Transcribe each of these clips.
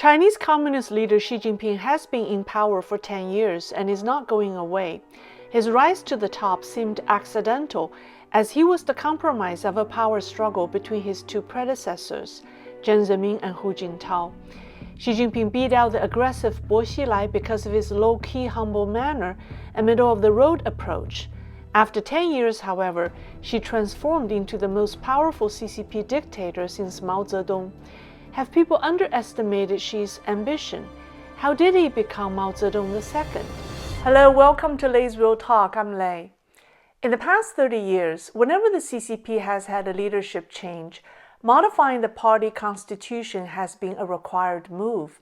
Chinese Communist leader Xi Jinping has been in power for 10 years and is not going away. His rise to the top seemed accidental, as he was the compromise of a power struggle between his two predecessors, Jiang Zemin and Hu Jintao. Xi Jinping beat out the aggressive Bo Xilai because of his low-key, humble manner and middle-of-the-road approach. After 10 years, however, Xi transformed into the most powerful CCP dictator since Mao Zedong. Have people underestimated Xi's ambition? How did he become Mao Zedong II? Hello, welcome to Leisrealtalk. I'm Lei. In the past 30 years, whenever the CCP has had a leadership change, modifying the party constitution has been a required move.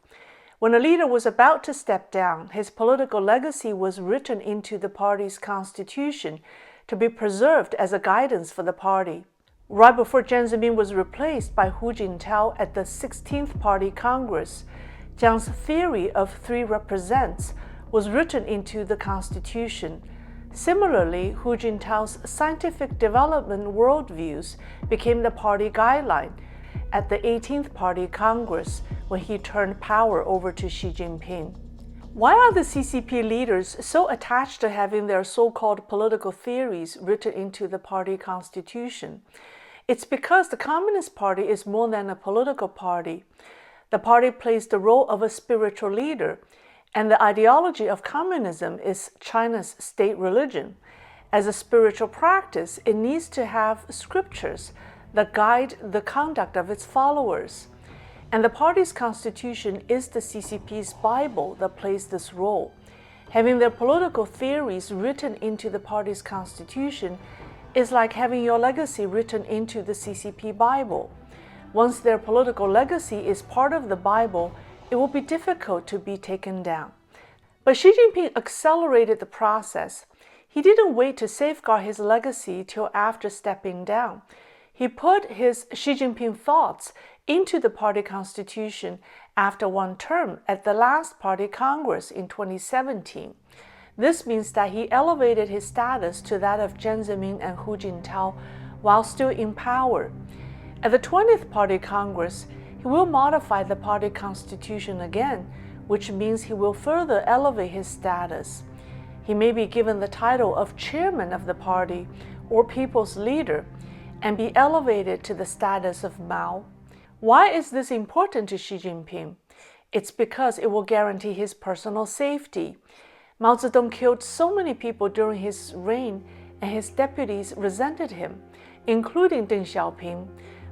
When a leader was about to step down, his political legacy was written into the party's constitution to be preserved as a guidance for the party. Right before Jiang Zemin was replaced by Hu Jintao at the 16th Party Congress, Jiang's theory of three represents was written into the constitution. Similarly, Hu Jintao's scientific development worldviews became the party guideline at the 18th Party Congress when he turned power over to Xi Jinping. Why are the CCP leaders so attached to having their so-called political theories written into the party constitution? It's because the Communist Party is more than a political party. The party plays the role of a spiritual leader, and the ideology of communism is China's state religion. As a spiritual practice, it needs to have scriptures that guide the conduct of its followers. And the party's constitution is the CCP's Bible that plays this role. Having their political theories written into the party's constitution is like having your legacy written into the CCP Bible. Once their political legacy is part of the Bible, it will be difficult to be taken down. But Xi Jinping accelerated the process. He didn't wait to safeguard his legacy till after stepping down. He put his Xi Jinping thoughts into the party constitution after one term at the last party congress in 2017. This means that he elevated his status to that of Jiang Zemin and Hu Jintao while still in power. At the 20th Party Congress, he will modify the party constitution again, which means he will further elevate his status. He may be given the title of chairman of the party or people's leader and be elevated to the status of Mao. Why is this important to Xi Jinping? It's because it will guarantee his personal safety. Mao Zedong killed so many people during his reign, and his deputies resented him, including Deng Xiaoping.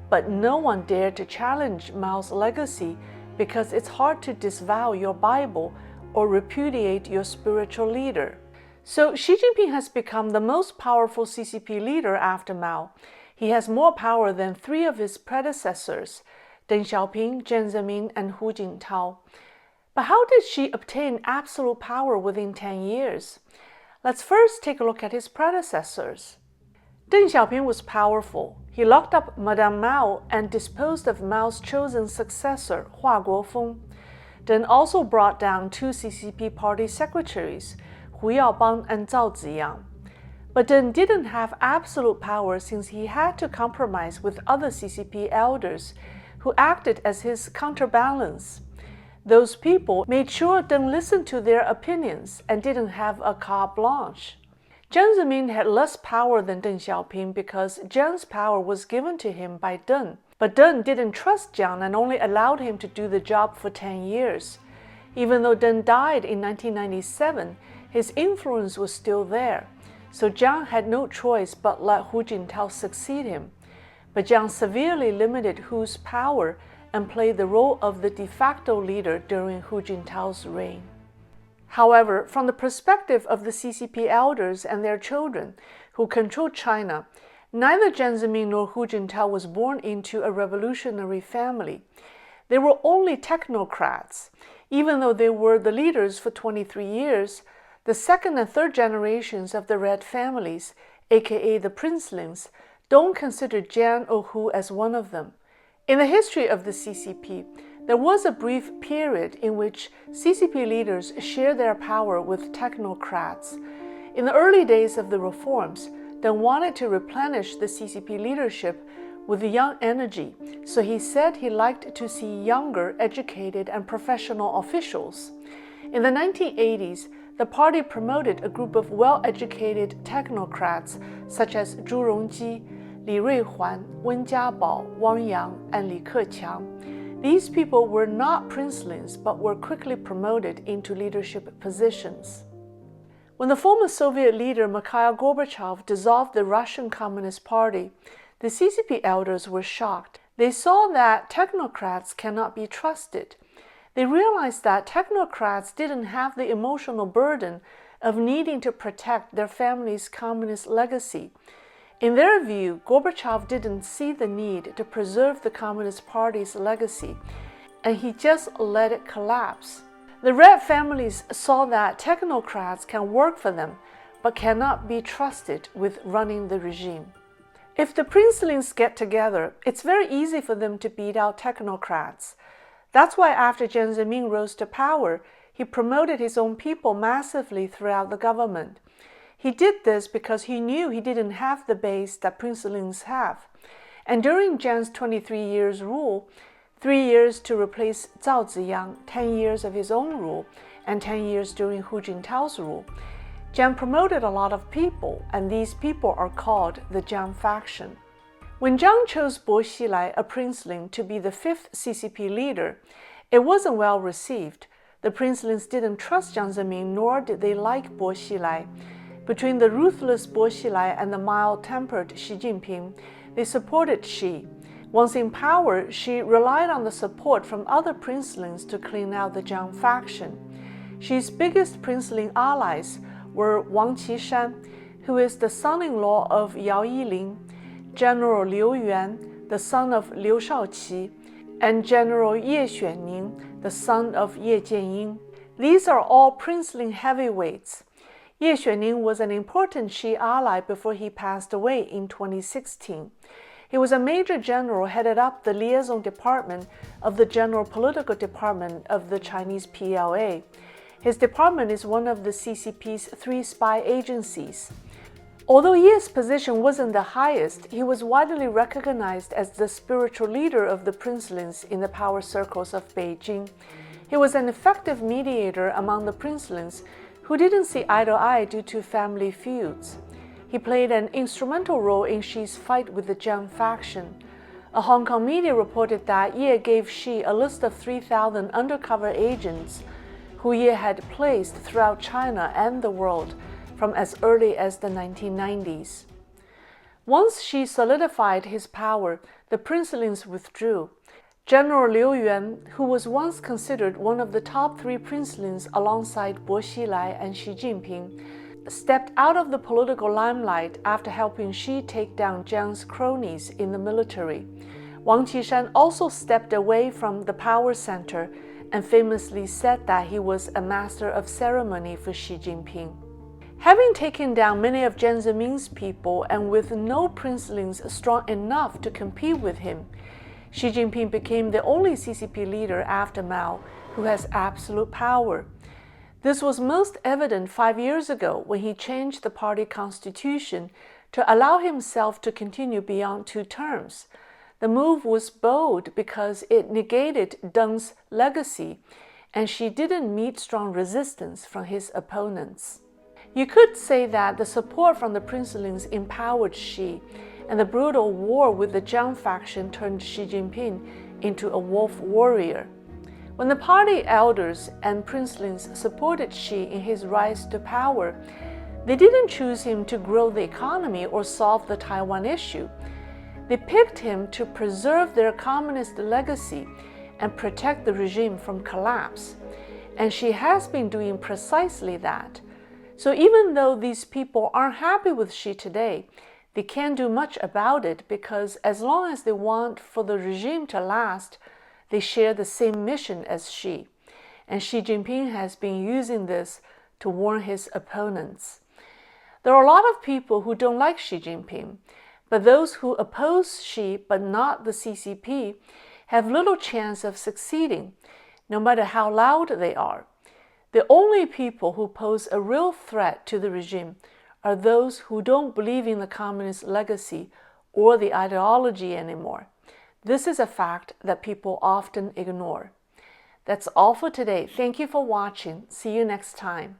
But no one dared to challenge Mao's legacy because it's hard to disavow your Bible or repudiate your spiritual leader. So Xi Jinping has become the most powerful CCP leader after Mao. He has more power than three of his predecessors, Deng Xiaoping, Jiang Zemin, and Hu Jintao. But how did Xi obtain absolute power within 10 years? Let's first take a look at his predecessors. Deng Xiaoping was powerful. He locked up Madame Mao and disposed of Mao's chosen successor, Hua Guofeng. Deng also brought down two CCP party secretaries, Hu Yaobang and Zhao Ziyang. But Deng didn't have absolute power since he had to compromise with other CCP elders who acted as his counterbalance. Those people made sure Deng listened to their opinions and didn't have a carte blanche. Jiang Zemin had less power than Deng Xiaoping because Jiang's power was given to him by Deng. But Deng didn't trust Jiang and only allowed him to do the job for 10 years. Even though Deng died in 1997, his influence was still there. So Jiang had no choice but let Hu Jintao succeed him. But Jiang severely limited Hu's power and played the role of the de facto leader during Hu Jintao's reign. However, from the perspective of the CCP elders and their children who controlled China, neither Jiang Zemin nor Hu Jintao was born into a revolutionary family. They were only technocrats. Even though they were the leaders for 23 years, the second and third generations of the Red families, aka the princelings, don't consider Jiang or Hu as one of them. In the history of the CCP, there was a brief period in which CCP leaders shared their power with technocrats. In the early days of the reforms, Deng wanted to replenish the CCP leadership with young energy, so he said he liked to see younger, educated, and professional officials. In the 1980s, the party promoted a group of well-educated technocrats such as Zhu Rongji, Li Ruihuan, Wen Jiabao, Wang Yang, and Li Keqiang. These people were not princelings but were quickly promoted into leadership positions. When the former Soviet leader Mikhail Gorbachev dissolved the Russian Communist Party, the CCP elders were shocked. They saw that technocrats cannot be trusted. They realized that technocrats didn't have the emotional burden of needing to protect their family's communist legacy. In their view, Gorbachev didn't see the need to preserve the Communist Party's legacy, and he just let it collapse. The Red families saw that technocrats can work for them, but cannot be trusted with running the regime. If the princelings get together, it's very easy for them to beat out technocrats. That's why after Jiang Zemin rose to power, he promoted his own people massively throughout the government. He did this because he knew he didn't have the base that princelings have. And during Jiang's 23 years rule, 3 years to replace Zhao Ziyang, 10 years of his own rule, and 10 years during Hu Jintao's rule, Jiang promoted a lot of people, and these people are called the Jiang faction. When Jiang chose Bo Xilai, a princeling, to be the 5th CCP leader, it wasn't well received. The princelings didn't trust Jiang Zemin, nor did they like Bo Xilai. Between the ruthless Bo Xilai and the mild-tempered Xi Jinping, they supported Xi. Once in power, Xi relied on the support from other princelings to clean out the Jiang faction. Xi's biggest princeling allies were Wang Qishan, who is the son-in-law of Yao Yilin, General Liu Yuan, the son of Liu Shaoqi, and General Ye Xuanning, the son of Ye Jianying. These are all princeling heavyweights. Ye Xuanning was an important Xi ally before he passed away in 2016. He was a major general, headed up the liaison department of the General Political Department of the Chinese PLA. His department is one of the CCP's 3 spy agencies. Although Ye's position wasn't the highest, he was widely recognized as the spiritual leader of the princelings in the power circles of Beijing. He was an effective mediator among the princelings who didn't see eye to eye due to family feuds. He played an instrumental role in Xi's fight with the Jiang faction. A Hong Kong media reported that Ye gave Xi a list of 3,000 undercover agents who Ye had placed throughout China and the world from as early as the 1990s. Once Xi solidified his power, the princelings withdrew. General Liu Yuan, who was once considered one of the top 3 princelings alongside Bo Xilai and Xi Jinping, stepped out of the political limelight after helping Xi take down Jiang's cronies in the military. Wang Qishan also stepped away from the power center and famously said that he was a master of ceremony for Xi Jinping. Having taken down many of Jiang Zemin's people and with no princelings strong enough to compete with him, Xi Jinping became the only CCP leader after Mao who has absolute power. This was most evident 5 years ago when he changed the party constitution to allow himself to continue beyond 2 terms. The move was bold because it negated Deng's legacy, and Xi didn't meet strong resistance from his opponents. You could say that the support from the princelings empowered Xi, and the brutal war with the Jiang faction turned Xi Jinping into a wolf warrior. When the party elders and princelings supported Xi in his rise to power, they didn't choose him to grow the economy or solve the Taiwan issue. They picked him to preserve their communist legacy and protect the regime from collapse. And Xi has been doing precisely that. So even though these people aren't happy with Xi today, they can't do much about it because as long as they want for the regime to last, they share the same mission as Xi. And Xi Jinping has been using this to warn his opponents. There are a lot of people who don't like Xi Jinping, but those who oppose Xi but not the CCP have little chance of succeeding, no matter how loud they are. The only people who pose a real threat to the regime are those who don't believe in the communist legacy or the ideology anymore. This is a fact that people often ignore. That's all for today. Thank you for watching. See you next time.